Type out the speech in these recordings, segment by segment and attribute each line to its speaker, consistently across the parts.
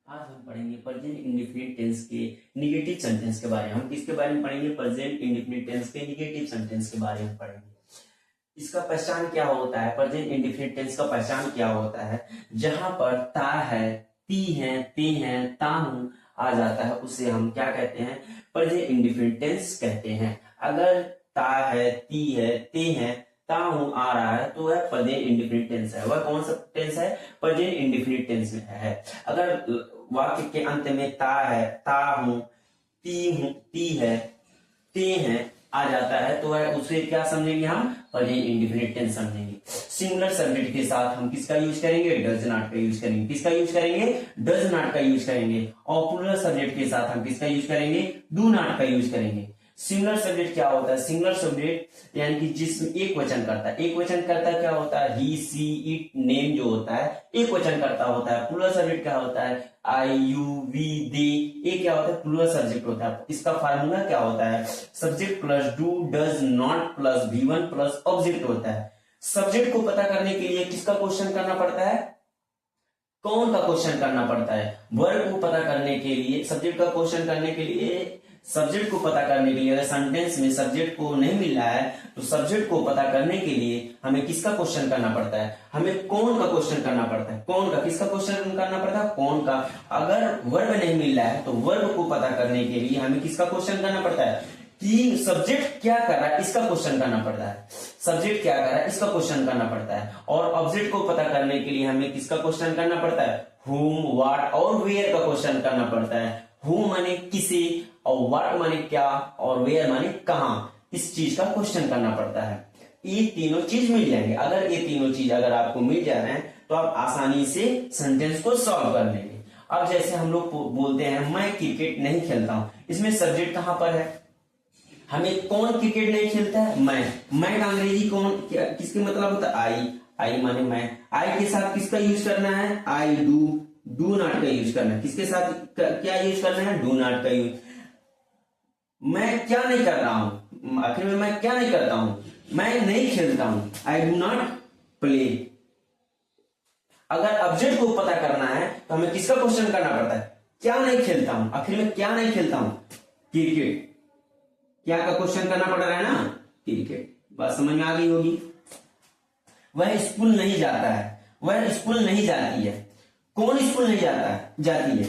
Speaker 1: आज हम पढ़ेंगे प्रेजेंट इंडेफिनिट टेंस के निगेटिव सेंटेंस के बारे में। हम किसके बारे में पढ़ेंगे? प्रेजेंट इंडेफिनिट टेंस के निगेटिव सेंटेंस के बारे में पढ़ेंगे। इसका पहचान क्या होता है? प्रेजेंट इंडेफिनिट टेंस का पहचान क्या होता है? जहां पर ता है, ती है, ते है, ता हूं आ जाता है, उसे हम क्या कहते हैं? प्रेजेंट इंडेफिनिट टेंस कहते हैं। अगर ता है, ती है, ते है, ता हूं आ रहा है तो वह प्रेजेंट इंडेफिनिट टेंस है। वह कौन सा टेंस है? प्रेजेंट इंडेफिनिट टेंस में है। अगर वाक्य के अंत में ता है, ता हूं, ती है, ते है आ जाता है तो वह उसे क्या समझेंगे? हम प्रेजेंट इंडेफिनिट टेंस समझेंगे। सिंगुलर सब्जेक्ट के साथ हम किसका यूज करेंगे? डज नॉट का यूज करेंगे। किसका यूज करेंगे? डज नॉट का यूज करेंगे। और प्लूरल सब्जेक्ट के साथ हम किसका यूज करेंगे? डू नॉट का यूज करेंगे। सिंगुलर सब्जेक्ट क्या होता है? सिंगुलर सब्जेक्ट यानी कि जिसमें एक वचन करता है। एक वचन करता क्या होता है? ही, सी, इट, नेम जो होता है एक वचन करता होता है। प्लूरल सब्जेक्ट क्या होता है? आई, यू, वी, दे, ये क्या होता है? प्लूरल सब्जेक्ट होता है। इसका फार्मूला क्या होता है? Subject plus do does not plus V1 plus object होता है। सब्जेक्ट को पता करने के लिए किसका क्वेश्चन करना पड़ता है? कौन का क्वेश्चन करना पड़ता है? वर्ब को पता करने के लिए, सब्जेक्ट का क्वेश्चन करने के लिए, सब्जेक्ट को पता करने के लिए अगर सेंटेंस में सब्जेक्ट को नहीं मिल रहा है तो सब्जेक्ट को पता करने के लिए हमें किसका क्वेश्चन करना पड़ता है? हमें कौन का क्वेश्चन करना पड़ता है। कौन का? किसका क्वेश्चन करना पड़ता है? कौन का। अगर वर्ब नहीं मिल रहा है तो वर्ब को पता करने के लिए हमें किसका क्वेश्चन करना पड़ता है? कि सब्जेक्ट क्या कर रहा है इसका क्वेश्चन करना पड़ता है। सब्जेक्ट क्या कर रहा है इसका क्वेश्चन करना पड़ता है। और ऑब्जेक्ट को पता करने के लिए हमें किसका क्वेश्चन करना पड़ता है? whom, what और where का क्वेश्चन करना पड़ता है। whom माने किसे, और what माने क्या, और where माने कहां। इस चीज का क्वेश्चन करना पड़ता है। ये तीनों चीज मिल जाएंगे। अगर ये तीनों चीज अगर आपको मिल जा रहे हैं तो आप आसानी से सेंटेंस को सॉल्व कर लेंगे। अब जैसे हम लोग बोलते हैं मैं क्रिकेट नहीं खेलता हूं, इसमें सब्जेक्ट कहां पर है? हमें कौन क्रिकेट नहीं खेलता है? मैं का अंग्रेजी कौन किसके मतलब होता है? आई माने मैं। आई के साथ किसका यूज करना है? आई डू नॉट का यूज करना है। किसके साथ क्या यूज करना है? डू नॉट का यूज। मैं क्या नहीं कर रहा हूं, आखिर में मैं क्या नहीं करता हूं? मैं नहीं खेलता हूं। I do not play. अगर ऑब्जेक्ट को पता करना है तो हमें किसका क्वेश्चन करना पड़ता है? क्या नहीं खेलता हूं। आखिर में क्या नहीं खेलता हूं? क्रिकेट। क्या का क्वेश्चन करना पड़ रहा है ना? क्रिकेट। बात समझ में आ गई होगी। वह स्कूल नहीं जाता है, वह स्कूल नहीं जाती है। कौन स्कूल नहीं जाता है? जाती है।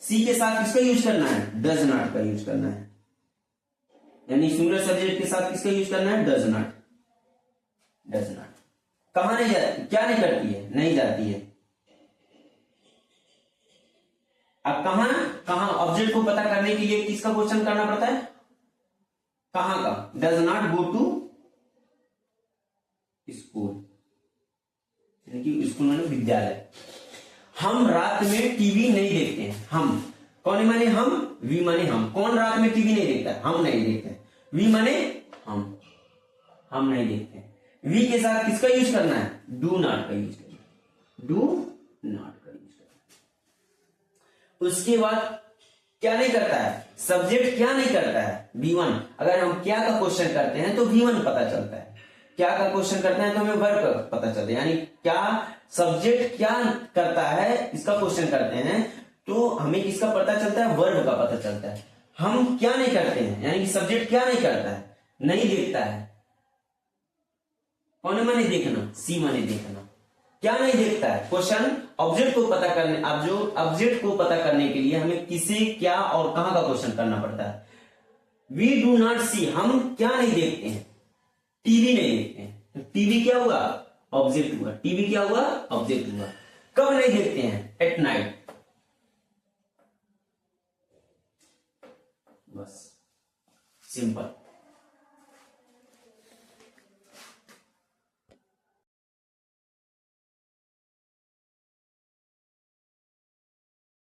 Speaker 1: सी के साथ किसका यूज करना है? डज नॉट का यूज करना है। यानी सिंगुलर सब्जेक्ट के साथ किसका यूज करना है? Does not. कहां नहीं जाती? क्या नहीं करती है? नहीं जाती है। अब कहां ऑब्जेक्ट को पता करने के लिए किसका क्वेश्चन करना पड़ता है? कहां का? Does not go to school, यानी कि स्कूल माने विद्यालय। हम रात में टीवी नहीं देखते हैं। हम कौन माने? हम। वी माने हम। कौन रात में टीवी नहीं देखता? हम नहीं देखते। वी माने हम नहीं देखते। वी के साथ किसका यूज करना है? डू नॉट का यूज करना है। डू नॉट का यूज करना है। उसके बाद क्या नहीं करता है? सब्जेक्ट क्या नहीं करता है? V1। अगर हम क्या का क्वेश्चन करते हैं तो V1 पता चलता है। क्या का क्वेश्चन करते हैं तो हमें वर्ब का पता चलता है। यानी क्या सब्जेक्ट क्या करता है इसका क्वेश्चन करते हैं तो हमें किसका पता चलता है? वर्ब का पता चलता है। हम क्या नहीं करते हैं यानी कि सब्जेक्ट क्या नहीं करता है? नहीं देखता है। कौन माने देखना? सी माने देखना। क्या नहीं देखता है? क्वेश्चन ऑब्जेक्ट को पता करने, अब जो ऑब्जेक्ट को पता करने के लिए हमें किसे, क्या और कहां का क्वेश्चन करना पड़ता है। वी डू नॉट सी, हम क्या नहीं देखते हैं? टीवी नहीं देखते हैं। तो टीवी क्या हुआ? ऑब्जेक्ट हुआ। टीवी क्या हुआ? ऑब्जेक्ट हुआ। कब नहीं देखते हैं? At night. बस सिंपल।